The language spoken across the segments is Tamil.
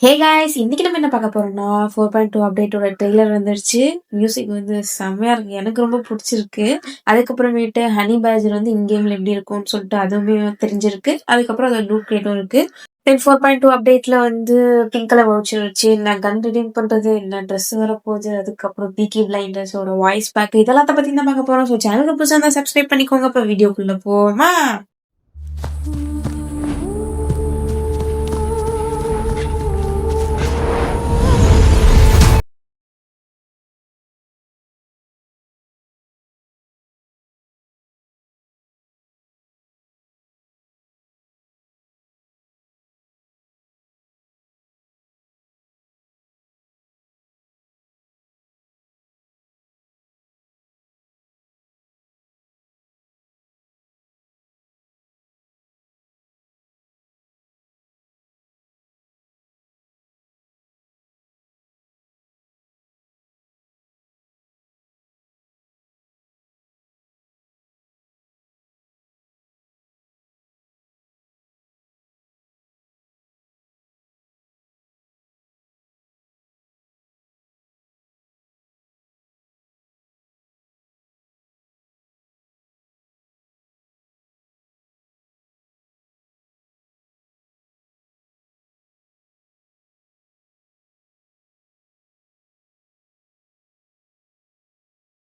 ஹே காய்ஸ், இன்னைக்கு நம்ம என்ன பார்க்க போறோம்னா 4.2 அப்டேட்டோட ட்ரெய்லர் வந்துருச்சு. மியூசிக் வந்து செம்மையா இருக்கு, எனக்கு ரொம்ப பிடிச்சிருக்கு. அதுக்கப்புறமேட்டு ஹனி பேஜர் வந்து இன்கேம்ல எப்படி இருக்கும்னு சொல்லிட்டு அதுவுமே தெரிஞ்சிருக்கு. அதுக்கப்புறம் அதோட லூட் கிரியேட்டும் இருக்கு. தென் 4.2 அப்டேட்ல வந்து பிங்க் கலர் வவுச்சர் வச்சு நான் கன் ரிடீம் பண்றது, என்ன ட்ரெஸ் வரப்போகுது, அதுக்கப்புறம் பீக்கி பிளைண்டர்ஸோட வாய்ஸ் பேக் இதெல்லாம் பத்தி தான் பார்க்க போறோம். ஸோ சேனலுக்கு புதுசாக இருந்தால் சப்ஸ்கிரைப் பண்ணிக்கோங்க. இப்போ வீடியோக்குள்ள போமா.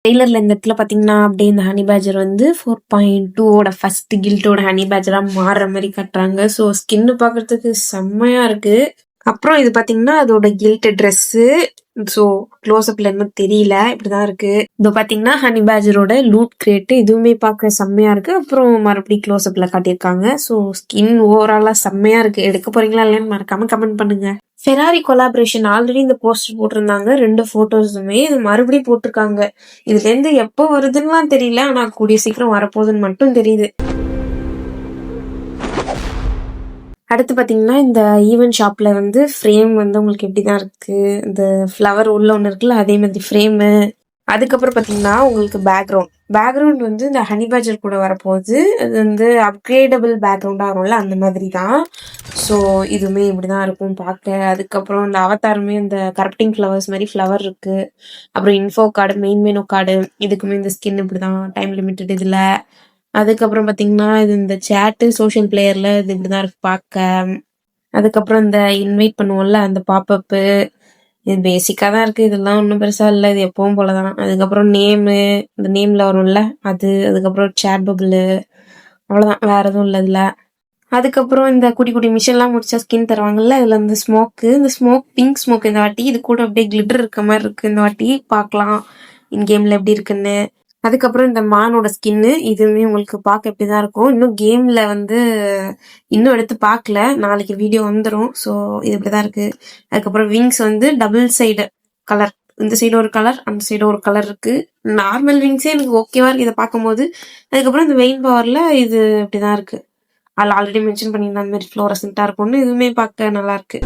ட்ரெய்லர்ல இந்த இடத்துல பாத்தீங்கன்னா அப்படியே இந்த ஹனி பேஜர் வந்து 4.2ஓட ஃபர்ஸ்ட் கில்ட்டோட ஹனி பேஜரா மாறுற மாதிரி காட்டுறாங்க. ஸோ ஸ்கின்னு பாக்குறதுக்கு செம்மையா இருக்கு. அப்புறம் இது பாத்தீங்கன்னா அதோட கில்ட் ட்ரெஸ்ஸு. ஸோ க்ளோஸ்அப்ல இன்னும் தெரியல, இப்படிதான் இருக்கு. இது பாத்தீங்கன்னா ஹனி பேஜரோட லூட் கிரேட், இதுவுமே பார்க்க செம்மையா இருக்கு. அப்புறம் மறுபடியும் க்ளோஸ்அப்ல காட்டியிருக்காங்க. ஸோ ஸ்கின் ஓவராலா செம்மையா இருக்கு. எடுக்க போறீங்களா இல்லையான்னு மறக்காம கமெண்ட் பண்ணுங்க. ஃபெராரி கொலாபரேஷன் ஆல்ரெடி இந்த போஸ்டர் போட்டிருந்தாங்க, 2 போட்டோஸுமே. இது மறுபடியும் போட்டிருக்காங்க. இதுல இருந்து எப்போ வருதுன்னுலாம் தெரியல, ஆனா கூடிய சீக்கிரம் வரப்போகுதுன்னு மட்டும் தெரியுது. அடுத்து பாத்தீங்கன்னா இந்த ஈவென்ட் ஷாப்ல வந்து ஃப்ரேம் வந்து உங்களுக்கு எப்படிதான் இருக்கு, இந்த ஃப்ளவர் உள்ள ஒன்று இருக்குல்ல அதே மாதிரி ஃப்ரேமு. அதுக்கப்புறம் பாத்தீங்கன்னா உங்களுக்கு பேக்ரவுண்ட் வந்து இந்த ஹனி பேஜர் கூட வரப்போகுது. அது வந்து அப்கிரேடபிள் பேக்ரவுண்டா வரும்ல, அந்த மாதிரி தான். ஸோ இதுவுமே இப்படிதான் இருக்கும் பார்க்க. அதுக்கப்புறம் இந்த அவதாரமே இந்த கரப்டிங் ஃப்ளவர்ஸ் மாதிரி ஃப்ளவர் இருக்கு. அப்புறம் info card, main menu card, இதுக்குமே இந்த ஸ்கின் இப்படிதான் டைம் லிமிட்டட் இதுல. அதுக்கப்புறம் பாத்தீங்கன்னா இது இந்த சேட்டு சோஷியல் பிளேயர்ல இது இப்படிதான் இருக்கு பார்க்க. அதுக்கப்புறம் இந்த இன்வைட் பண்ணுவோம்ல அந்த பாப்அப்பு, இது பேசிக்கா தான் இருக்கு. இதெல்லாம் ஒன்றும் பெருசா இல்லை, இது எப்பவும் போலதான். அதுக்கப்புறம் நேமு, இந்த நேம்ல வரும்ல அது. அதுக்கப்புறம் சேட் பபிள், அவ்வளவுதான், வேற எதுவும் இல்லை இதுல. அதுக்கப்புறம் இந்த குட்டி குட்டி மிஷன்லாம் முடிச்சா ஸ்கின் தருவாங்கல்ல, இதுல இந்த ஸ்மோக் பிங்க் ஸ்மோக் இந்த வாட்டி. இது கூட அப்படியே கிளிட்டர் இருக்க மாதிரி இருக்கு இந்த வாட்டி. பார்க்கலாம் இன் கேம்ல எப்படி இருக்குன்னு. அதுக்கப்புறம் இந்த மானோட ஸ்கின்னு, இதுவுமே உங்களுக்கு பார்க்க இப்படிதான் இருக்கும். இன்னும் கேம்ல வந்து இன்னும் எடுத்து பார்க்கல, நாளைக்கு வீடியோ வந்துடும். ஸோ இது இப்படிதான் இருக்கு. அதுக்கப்புறம் விங்ஸ் வந்து டபுள் சைடு கலர், இந்த சைடு ஒரு கலர், அந்த சைடு ஒரு கலர் இருக்கு. நார்மல் விங்ஸே எனக்கு ஓகேவா இருக்கு இதை பார்க்கும்போது. அதுக்கப்புறம் இந்த வெயின் பவர்ல இது இப்படிதான் இருக்கு. அதில் ஆல்ரெடி மென்ஷன் பண்ணியிருந்த அந்த மாதிரி ஃப்ளோரசென்ட்டா இருக்கும்னு, இதுவுமே பார்க்க நல்லா இருக்கு.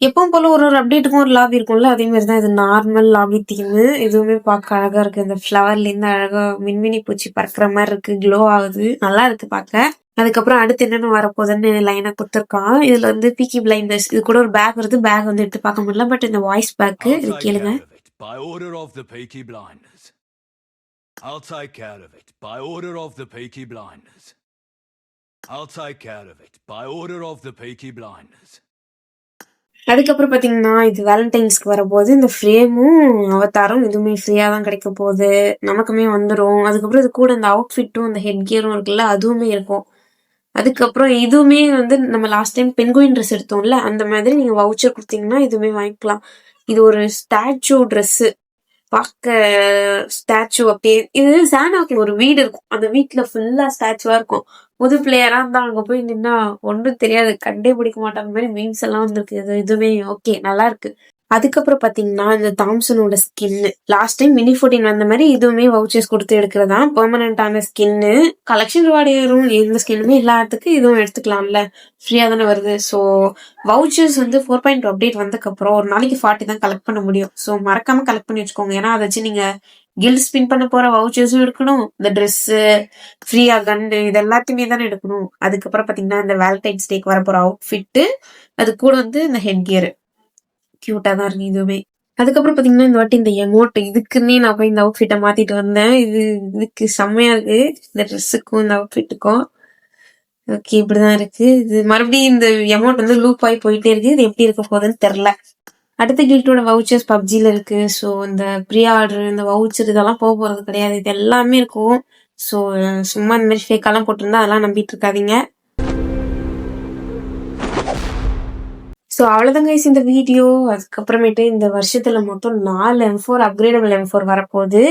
எப்பவும் போல ஒரு அப்டேட்டுக்கும் ஒரு லாபி இருக்கும்ல, அதே மாதிரி தான் இது நார்மல் லாபி தீமு. இதுவுமே பார்க்க அழகா இருக்கு. இந்த ஃப்ளவர்ல இருந்து அழகா மின்மினி பூச்சி பறக்கிற மாதிரி இருக்கு, க்ளோ ஆகுது, நல்லா இருக்கு பார்க்க. அதுக்கப்புறம் அடுத்து என்னென்ன வரப்போகுதுன்னு லைனா கொடுத்துருக்கான். இதுல வந்து பீக்கி பிளைண்டர்ஸ், இது கூட ஒரு பேக் வருது. பேக் வந்து எடுத்து பார்க்க முடியல, பட் இந்த வாய்ஸ் பேக்கு இது கேளுங்க. I'll take care of it by order of the Peaky Blinders. I'll take care of it by order of the Peaky Blinders. அதுக்கப்புறம் பாத்தீங்கன்னா இது வேலண்டைன்ஸ்க்கு வரப்போகுது. இந்த ஃப்ரேமும் அவதாரம் இதுவுமே ஃப்ரீயா தான் கிடைக்க போகுது, நமக்குமே வந்துடும். அதுக்கப்புறம் இது கூட இந்த அவுட்ஃபிட்டும் இந்த ஹெட் கியரும் இருக்குல்ல, அதுவுமே இருக்கும். அதுக்கப்புறம் இதுவுமே வந்து நம்ம லாஸ்ட் டைம் பென்குயின் ட்ரெஸ் எடுத்தோம்ல, அந்த மாதிரி நீங்க வவுச்சர் கொடுத்தீங்கன்னா இதுவுமே வாங்கிக்கலாம். இது ஒரு ஸ்டாச்சு ட்ரெஸ், பார்க்க ஸ்டாச்சு அப்படியே. இது சாண்டாவுக்கு ஒரு வீடு இருக்கும், அந்த வீட்டுல ஃபுல்லா ஸ்டாச்சுவா இருக்கும். புது பிளேயரா இருந்தா அங்க போய் நின்னா ஒன்றும் தெரியாது, கண்டே பிடிக்க மாட்டாங்க மாதிரி மீம்ஸ் எல்லாம் வந்திருக்கு. இதுவே ஓகே, நல்லா இருக்கு. அதுக்கப்புறம் பாத்தீங்கன்னா இந்த தாம்சனோட ஸ்கின்னு லாஸ்ட் டைம் மினி 14 வந்த மாதிரி இதுவுமே வவுச்சர்ஸ் கொடுத்து எடுக்கிறதா பெர்மனண்டான ஸ்கின்னு. கலெக்ஷன் ரிவார்டு ஏறும், எந்த ஸ்கின்னுமே இல்லாததுக்கு இதுவும் எடுத்துக்கலாம்ல, ஃப்ரீயா தானே வருது. ஸோ வவுச்சர்ஸ் வந்து 4.2 அப்டேட் வந்ததுக்கப்புறம் ஒரு நாளைக்கு 40 தான் கலெக்ட் பண்ண முடியும். ஸோ மறக்காம கலெக்ட் பண்ணி வச்சுக்கோங்க, ஏன்னா அதை வச்சு நீங்க கில்ட் ஸ்பின் பண்ண போற வவுச்சர்ஸும் எடுக்கணும், இந்த ட்ரெஸ்ஸு ஃப்ரீயா கன்னு இது எல்லாத்தையுமே தானே எடுக்கணும். அதுக்கப்புறம் பாத்தீங்கன்னா இந்த வேலண்டைன்ஸ் டேக்கு வர போற அவுட்ஃபிட்டு, அது கூட வந்து இந்த ஹெட் கியர் கியூட்டா தான் இருக்கு இதுவுமே. அதுக்கப்புறம் பாத்தீங்கன்னா இந்த வாட்டி இந்த எமோட் இதுக்குன்னே நான் போய் இந்த அவுட்ஃபிட்டை மாத்திட்டு வந்தேன். இதுக்கு செம்மையா இருக்கு இந்த ட்ரெஸ்ஸுக்கும் இந்த அவுட்ஃபிட்டுக்கும். ஓகே, இப்படிதான் இருக்கு. இது மறுபடியும் இந்த எமௌண்ட் வந்து லூப் ஆகி போயிட்டே இருக்கு. இது எப்படி இருக்க போகுதுன்னு தெரியல. அடுத்த கில்ட்டோட வவுச்சர்ஸ் பப்ஜில இருக்கு. ஸோ இந்த ப்ரீ ஆர்டர் இந்த வவுச்சர் இதெல்லாம் போக போறது கிடையாது. இது எல்லாமே இருக்கும். ஸோ சும்மா இந்த மாதிரி ஃபேக்காலாம் போட்டிருந்தா அதெல்லாம் நம்பிட்டு இருக்காதீங்க. ஸோ அவ்வளோதான் கைஸ் இந்த வீடியோ. அதுக்கப்புறமேட்டு இந்த வருஷத்துல மொத்தம் 4 M4 அப்கிரேடபிள் M4 வரப்போகுது.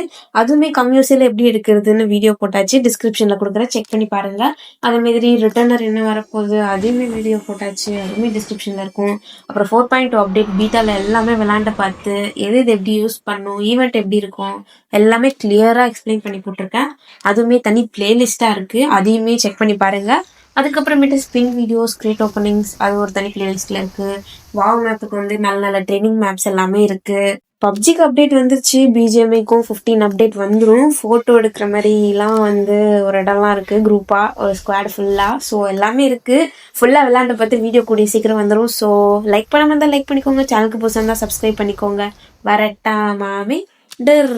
அதுவுமே கம்யூசியில் எப்படி எடுக்கிறதுன்னு வீடியோ போட்டாச்சு, டிஸ்கிரிப்ஷன்ல கொடுக்குறேன், செக் பண்ணி பாருங்க. அதே மாதிரி ரிட்டர்னர் என்ன வரப்போகுது அதுவுமே வீடியோ போட்டாச்சு, அதுவுமே டிஸ்கிரிப்ஷன்ல இருக்கும். அப்புறம் 4.2 அப்டேட் பீட்டால எல்லாமே விளாண்ட பார்த்து எது எப்படி யூஸ் பண்ணும், ஈவெண்ட் எப்படி இருக்கும் எல்லாமே கிளியரா எக்ஸ்பிளைன் பண்ணி போட்டிருக்கேன். அதுவுமே தனி பிளேலிஸ்டா இருக்கு, அதையுமே செக் பண்ணி பாருங்க. அதுக்கப்புறமேட்டு ஸ்பின் வீடியோஸ், கிரேட் ஓப்பனிங்ஸ் அது ஒரு தனி பிளேலிஸ்ட்ல இருக்கு. வாவ் மேப்புக்கு வந்து நல்ல நல்ல ட்ரெயினிங் மேப்ஸ் எல்லாமே இருக்கு. பப்ஜிக்கு அப்டேட் வந்துருச்சு, பிஜிஎம்ஐக்கும் 15 அப்டேட் வந்துடும். ஃபோட்டோ எடுக்கிற மாதிரிலாம் வந்து ஒரு இடம்லாம் இருக்கு, குரூப்பா ஒரு ஸ்குவாட் ஃபுல்லா. ஸோ எல்லாமே இருக்கு. ஃபுல்லா விளையாண்ட பார்த்து வீடியோ கூடிய சீக்கிரம் வந்துடும். ஸோ லைக் பண்ணாம இருந்தால் லைக் பண்ணிக்கோங்க, சேனலுக்கு புதுசாக இருந்தால் சப்ஸ்கிரைப் பண்ணிக்கோங்க. வரட்டா மாமி டர்.